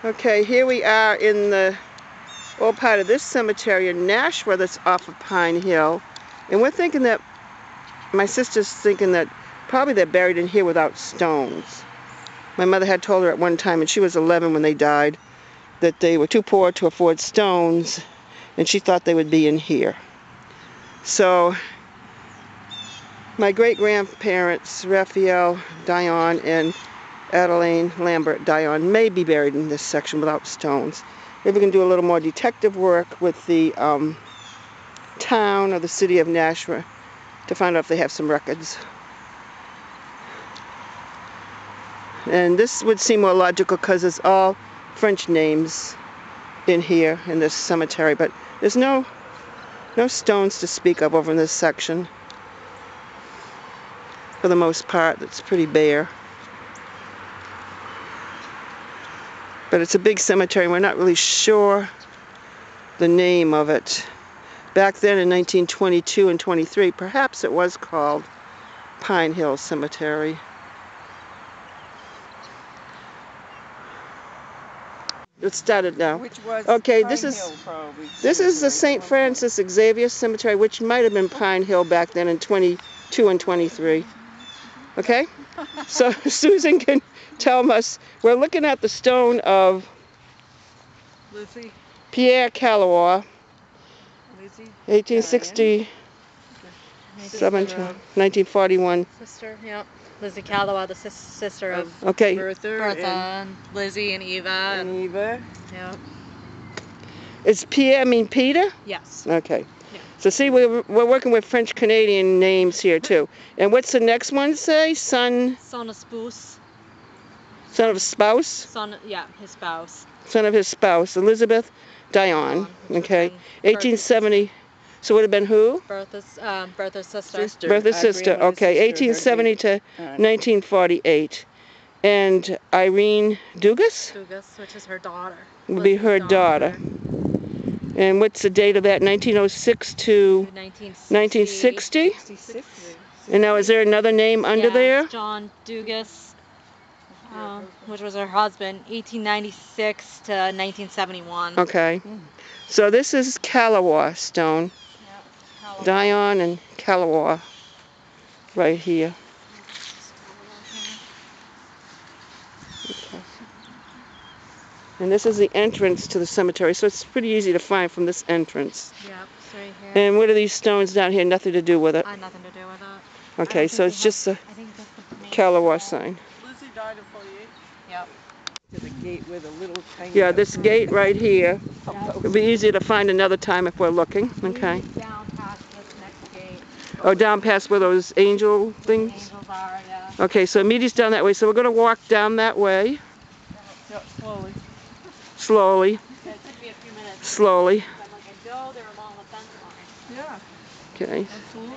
Okay, here we are in the old part of this cemetery in Nashua that's off of Pine Hill. And we're thinking that, my sister's thinking that probably they're buried in here without stones. My mother had told her at one time, and she was 11 when they died, that they were too poor to afford stones, and she thought they would be in here. So, my great-grandparents, Raphael, Dion, and Adeline Lambert Dion may be buried in this section without stones. Maybe we can do a little more detective work with the town or the city of Nashua to find out if they have some records. And this would seem more logical because it's all French names in here in this cemetery, but there's no stones to speak of over in this section. For the most part, it's pretty bare. But it's a big cemetery, and we're not really sure the name of it. Back then in 1922 and 23, perhaps it was called Pine Hill Cemetery. It started now. Which was okay, Pine this is Hill, probably. this is the St. Francis Xavier Cemetery, which might have been Pine Hill back then in 22 and 23. Okay? So Susan can tell us, we're looking at the stone of Lizzie. Pierre Calois, Lizzie. 1867 to 1941. Sister, yep. Lizzie Calloway, the sister of Okay. Bertha and Lizzie and Eva. and Eva. Yep. Is Pierre mean Peter? Yes. Okay. Yeah. So see, we're working with French Canadian names here too. And what's the next one say? Son Son of spouse. Son of spouse? Son, yeah, his spouse. Son of his spouse, Elizabeth Dion. Okay. 1870. So it would have been who? Bertha's sister. Bertha's sister. Okay. 1870 to 1948. And Irene Dugas? Dugas, which is her daughter. Would be her daughter. And what's the date of that? 1906 to 1960? 66. And now is there another name under there? John Dugas, which was her husband, 1896 to 1971. Okay. So this is Calloway stone. Yep. Dion and Calloway right here. Okay. And this is the entrance to the cemetery, so it's pretty easy to find from this entrance. Yep, it's right here. And what are these stones down here? Nothing to do with it? Nothing to do with it. Okay, so it's just a Calloway sign. Lizzie died in 48. Yep. To the gate with a little tiny. Yeah, this gate right here. It'll be easier to find another time if we're looking. Okay. Down past this next gate. Oh, down past where those angel things? Angels are, yeah. Okay, so meet us down that way. So we're going to walk down that way. Yeah, slowly. Slowly. Yeah, it took me a few minutes. Slowly. I'm like, I know they're along the fence line. Yeah, Okay. absolutely.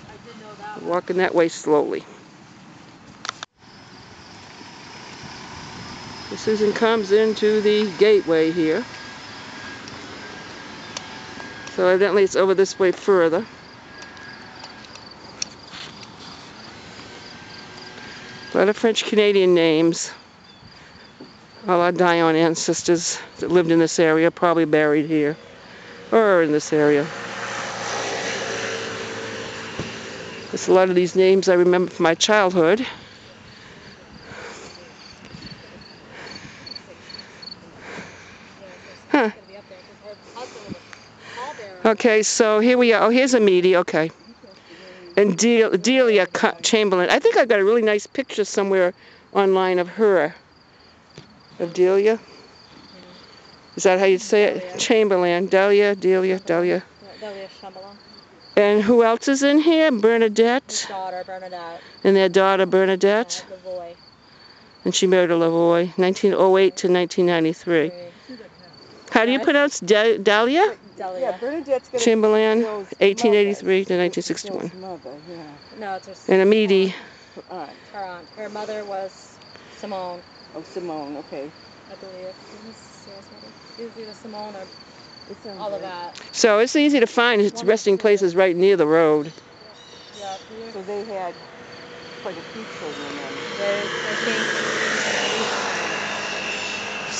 I did know that. Walking that way slowly. Susan comes into the gateway here. So evidently it's over this way further. A lot of French Canadian names. All our Dion ancestors that lived in this area, probably buried here or in this area. There's a lot of these names I remember from my childhood. Huh. Okay, so here we are. Oh, here's a meaty. Okay. And Delia Chamberlain. I think I've got a really nice picture somewhere online of her. Of Delia. Is that how you'd say it? Chamberlain. Delia. Delia Chamberlain. And who else is in here? Bernadette. His daughter, Bernadette. And their daughter, Bernadette. Lavoie. And she married a Lavoie, 1908 to 1993. How do you pronounce Delia? Yeah, Bernadette's gonna Chamberlain, Bill's 1883 to mother. 1961. Bill's mother, yeah. No, it's just And Amidi. Her aunt. her aunt. Her mother was Simone, Oh, Simone, okay. I believe. Is either Simone or It sounds all of right. that. So it's easy to find. Its resting place is right near the road. Yeah. So they had quite a few children then. I think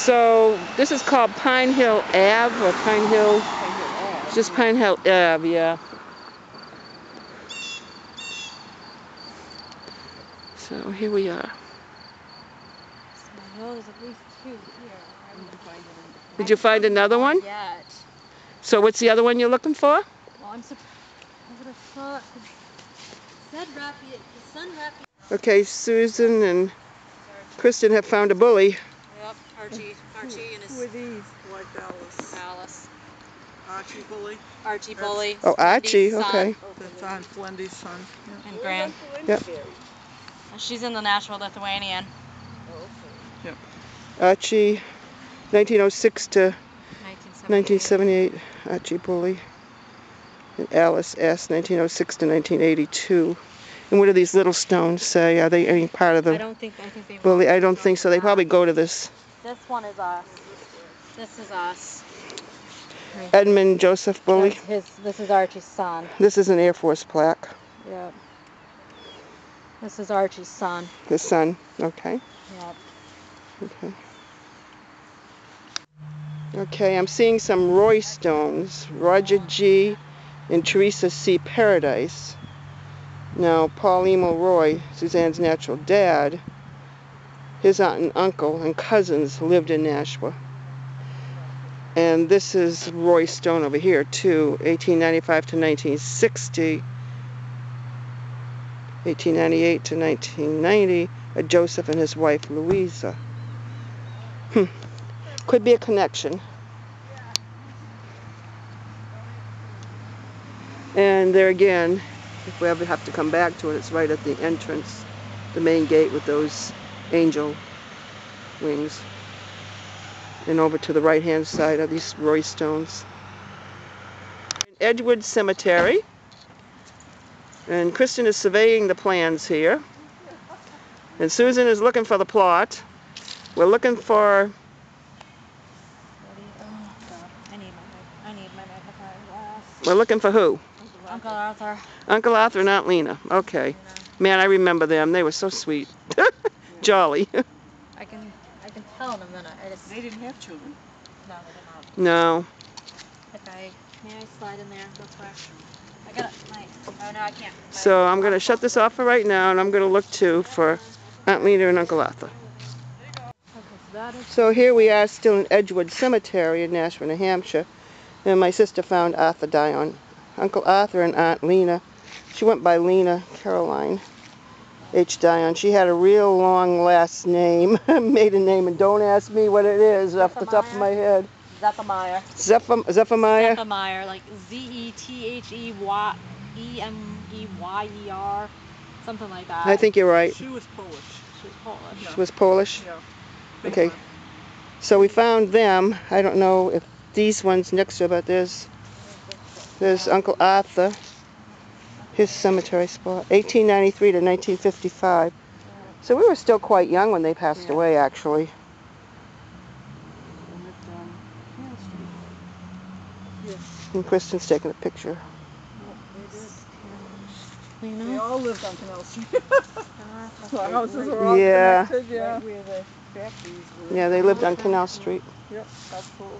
So this is called Pine Hill Ave or Pine Hill. Just Pine Hill Ave, yeah. So here we are. I know there's at least two here. Did you find another one? Yet. So what's the other one you're looking for? Well, I would have thought the sun rapid. Okay, Susan and Kristen have found a bully. Yep, Archie and his. Who are these? White Dallas. Alice. Archie Bully. Archie Bully. Oh, Archie, Wendy's okay. That's Aunt Wendy's son. Yeah. And Grant. Yep. She's in the Nashua Lithuanian. Yep. Archie, 1906 to 1978. 1978, Archie Bully. And Alice S., 1906 to 1982. And what do these little stones say? Are they any part of I the think they bully? I don't think so. They probably go to this. This one is us. This is us. Edmund Joseph Bully. This is Archie's son. This is an Air Force plaque. Yep. This is Archie's son. His son. Okay. Yep. Okay. Okay, I'm seeing some Roy stones. Roger G. and Teresa C. Paradise. Now, Paul Emil Roy, Suzanne's natural dad, his aunt and uncle and cousins lived in Nashua. And this is Roy Stone over here, too, 1895 to 1960, 1898 to 1990, Joseph and his wife, Louisa. Could be a connection. And there again, if we ever have to come back to it, it's right at the entrance, the main gate with those angel wings. And over to the right-hand side are these Roy stones. Edgewood Cemetery. And Kristen is surveying the plans here. And Susan is looking for the plot. We're looking for... I need my magnifying glass. We're looking for who? Uncle Arthur. Uncle Arthur and Aunt Lena. Okay. Man, I remember them. They were so sweet. Jolly. I can tell in a minute. They didn't have children. No, they did not. No. May I slide in there real quick? I got it. Oh no, I can't. So I'm going to shut this off for right now, and I'm going to look too for Aunt Lena and Uncle Arthur. So here we are still in Edgewood Cemetery in Nashua, New Hampshire. And my sister found Arthur Dion. Uncle Arthur and Aunt Lena. She went by Lena Caroline H. Dion. She had a real long last name, maiden name, and don't ask me what it is off the top of my head. Zephaniah. Zephaniah? Zephaniah, like Zethemeyer, something like that. I think you're right. She was Polish. She was Polish. Yeah. She was Polish? Yeah. Okay. So we found them. I don't know if these ones next to her, but there's Uncle Arthur, his cemetery spot, 1893 to 1955. So we were still quite young when they passed away, actually. And Kristen's taking a picture. They all lived on Canal Street. The houses are all Yeah. connected, yeah. Right where the factories were. Yeah, they lived on Canal Street. Yep, absolutely.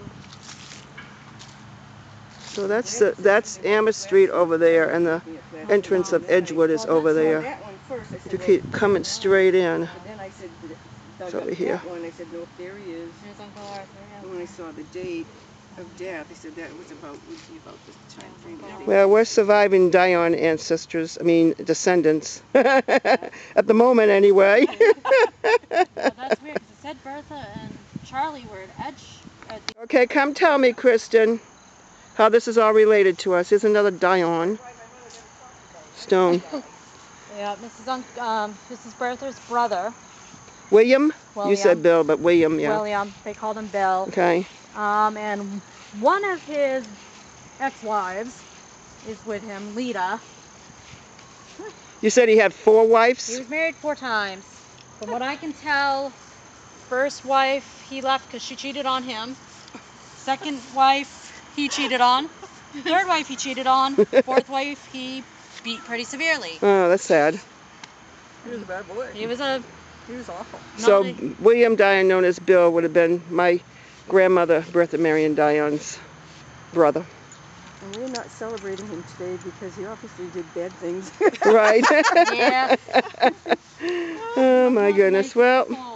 So that's Amherst Street over there, and the entrance of Edgewood is over there. That one first, I said, You keep coming straight in. but then I said, dug It's up over that here. one, I said, no, there he is. There's Uncle Arthur. And when I saw the date of death, I said that would be about this time frame. that they- Well, we're surviving Dion ancestors, descendants. At the moment, anyway. Well, that's weird, 'cause it said Bertha and Charlie were at Okay, come tell me, Kristen, how this is all related to us. Here's another Dion stone. Yeah, this is Bertha's brother. William? You William. said Bill, but William, yeah. William. They called him Bill. Okay. And one of his ex-wives is with him, Lita. You said he had 4 He wives? was married 4 times. From what I can tell, first wife he left because she cheated on him. Second wife he cheated on. Third wife he cheated on. Fourth wife he beat pretty severely. Oh, that's sad. He was a bad boy. He was a He was awful. So Not William Dion, known as Bill, would have been my grandmother, Bertha Marion Dion's brother. And we're not celebrating him today because he obviously did bad things. Right. Yeah. Oh Was my not goodness. nice Well, at all.